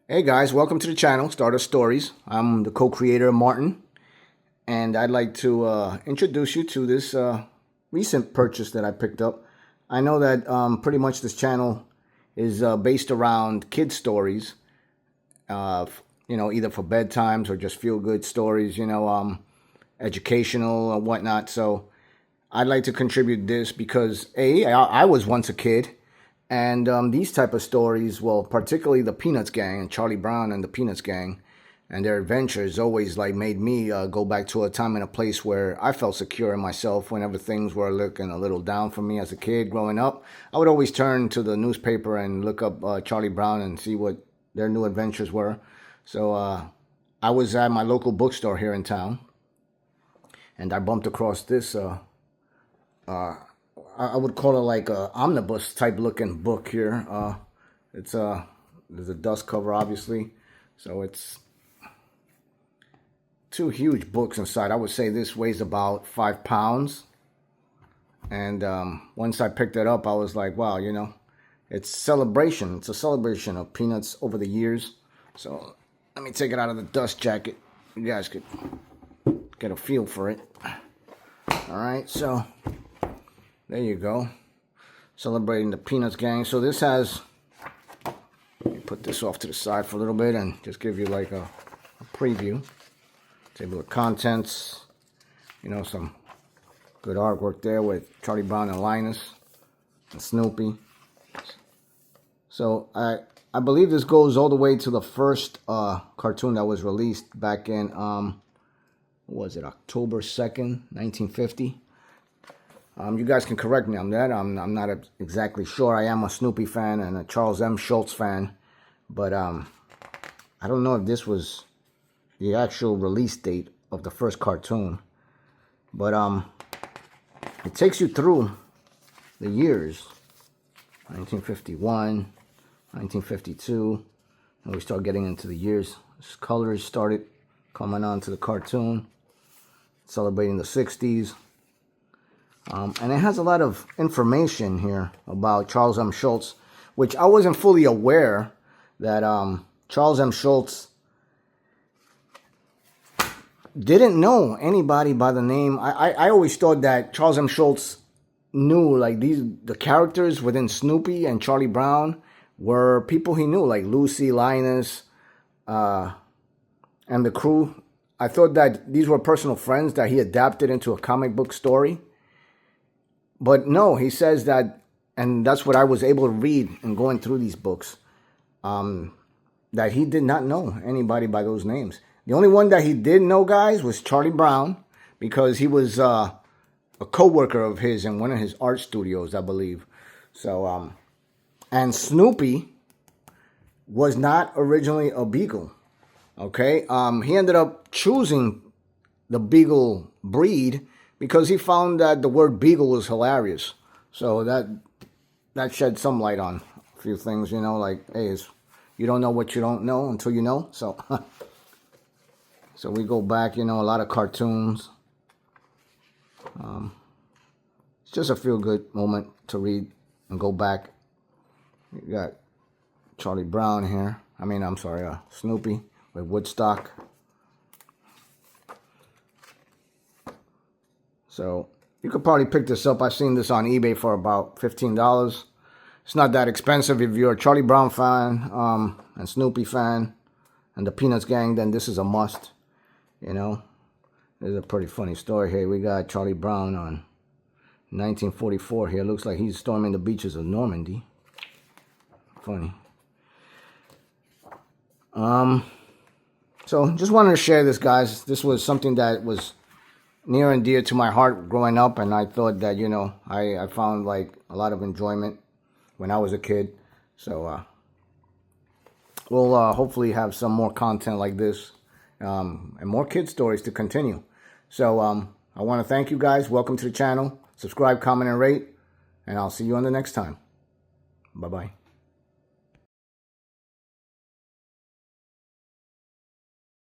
Hey guys, welcome to the channel, Starter Stories. I'm the co-creator, Martin, and I'd like to introduce you to this recent purchase that I picked up. I know that pretty much this channel is based around kid stories, either for bedtimes or just feel-good stories, educational or whatnot. So I'd like to contribute this because I was once a kid. And these type of stories, well, particularly the Peanuts Gang and Charlie Brown and the Peanuts Gang and their adventures always made me go back to a time and a place where I felt secure in myself whenever things were looking a little down for me as a kid growing up. I would always turn to the newspaper and look up Charlie Brown and see what their new adventures were. So I was at my local bookstore here in town, and I bumped across this I would call it like a omnibus type looking book here. There's a dust cover, obviously, so it's two huge books inside. I would say this weighs about 5 pounds, and once I picked it up, I was like, wow, it's celebration. It's a celebration of Peanuts over the years. So let me take it out of the dust jacket. You guys could get a feel for it. All right, so there you go. Celebrating the Peanuts Gang. So this has, let me put this off to the side for a little bit and just give you like a preview. Table of contents. Some good artwork there with Charlie Brown and Linus and Snoopy. So I believe this goes all the way to the first cartoon that was released back in, what was it, October 2nd, 1950. You guys can correct me on that. I'm not exactly sure. I am a Snoopy fan and a Charles M. Schulz fan, but I don't know if this was the actual release date of the first cartoon. But it takes you through the years, 1951, 1952, and we start getting into the years. Colors started coming on to the cartoon, celebrating the 60s. And it has a lot of information here about Charles M. Schulz, which I wasn't fully aware that Charles M. Schulz didn't know anybody by the name. I always thought that Charles M. Schulz knew the characters within Snoopy and Charlie Brown were people he knew, like Lucy, Linus, and the crew. I thought that these were personal friends that he adapted into a comic book story. But no, he says that, and that's what I was able to read in going through these books, that he did not know anybody by those names. The only one that he did know, guys, was Charlie Brown, because he was a co-worker of his in one of his art studios, I believe. So, and Snoopy was not originally a beagle, okay? He ended up choosing the beagle breed because he found that the word beagle was hilarious. So that shed some light on a few things, like, hey, you don't know what you don't know until you know. So, so we go back, a lot of cartoons. It's just a feel-good moment to read and go back. You got Charlie Brown here. I'm sorry, Snoopy with Woodstock. So you could probably pick this up. I've seen this on eBay for about $15. It's not that expensive. If you're a Charlie Brown fan and Snoopy fan and the Peanuts Gang, then this is a must. There's a pretty funny story here. We got Charlie Brown on 1944 here. Looks like he's storming the beaches of Normandy. Funny. So just wanted to share this, guys. This was something that was near and dear to my heart growing up, and I thought that, I found like a lot of enjoyment when I was a kid. So we'll hopefully have some more content like this and more kid stories to continue. So I want to thank you guys. Welcome to the channel. Subscribe, comment, and rate, and I'll see you on the next time. Bye-bye.